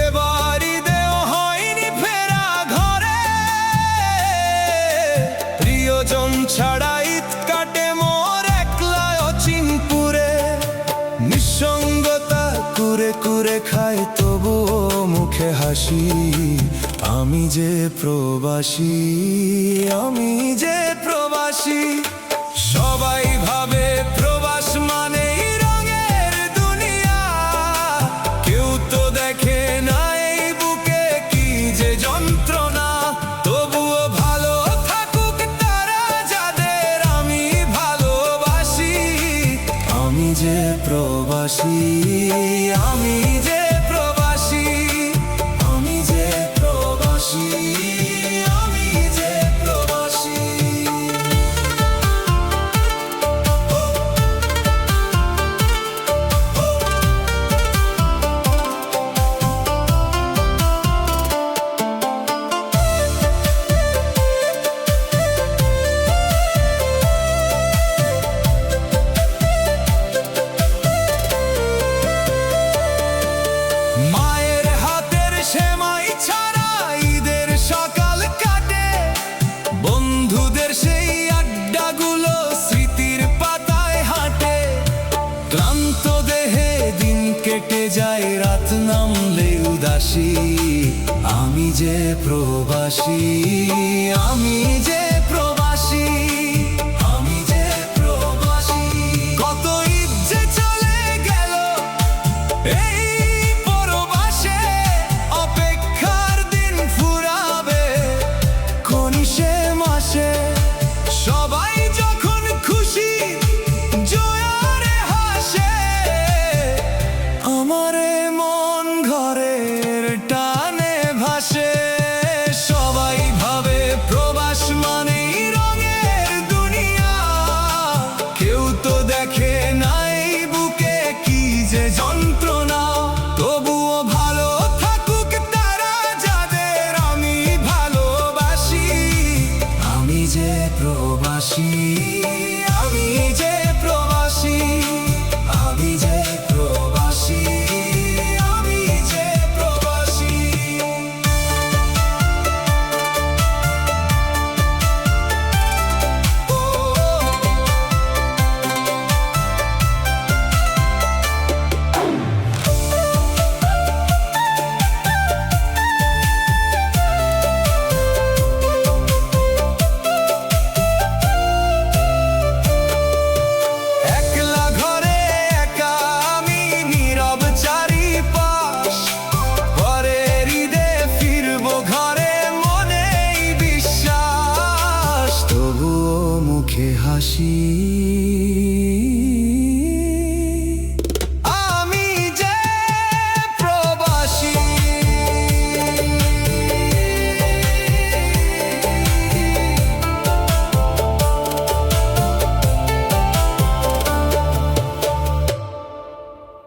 এবারই দেও হয়নি ফেরা ঘরে, প্রিয়জন ছাড়া ঈদ কাটে মোর একলা অচিনপুরে। নিঃসঙ্গতা কুরে কুরে খায় তবুও মুখে হাসি, আমি যে প্রবাসী, আমি যে প্রবাসী। সবাই ভাবে প্রবাস মানেই রঙের দুনিয়া, কেউ তো দেখে না এই বুকে কি যে যন্ত্রণা। তবুও ভালো থাকুক তারা যাদের আমি ভালোবাসি, আমি যে প্রবাসী, আমি যে প্রবাসী, আমি যে প্রবাসী, আমি যে প্রবাসী। মায়ের হাতের সেমাই ছাড়া ঈদের সকাল কাটে, বন্ধুদের সেই আড্ডাগুলো স্মৃতির পাতায় হাঁটে। ক্লান্ত দেহে দিন কেটে যায় রাত নামলে উদাসী, আমি যে প্রবাসী, আমি যে প্রবাসী, আমি যে প্রবাসী। কত ঈদ যে চলে গেল এই পরবাসে, অপেক্ষার দিন ফুরাবে কোন সে মাসে। সবাই যখন খুশি জোয়ারে হাসে, আমারে মন ঘরের টানে ভাসে। সবাই ভাবে প্রবাস মানেই রঙের দুনিয়া, কেউ তো দেখে না এই বুকে কি যে যন্ত্রণা। তবুও ভালো থাকুক তারা যাদের আমি ভালোবাসি, আমি যে প্রবাসী, আমি যে প্রবাসী, আমি যে প্রবাসী, আমি যে প্রবাসী। একলা ঘরে একা আমি নীরব চারিপাশ, পরের ঈদে ফিরবো ঘরে মনেই বিশ্বাস। তবুও মুখে হাসি,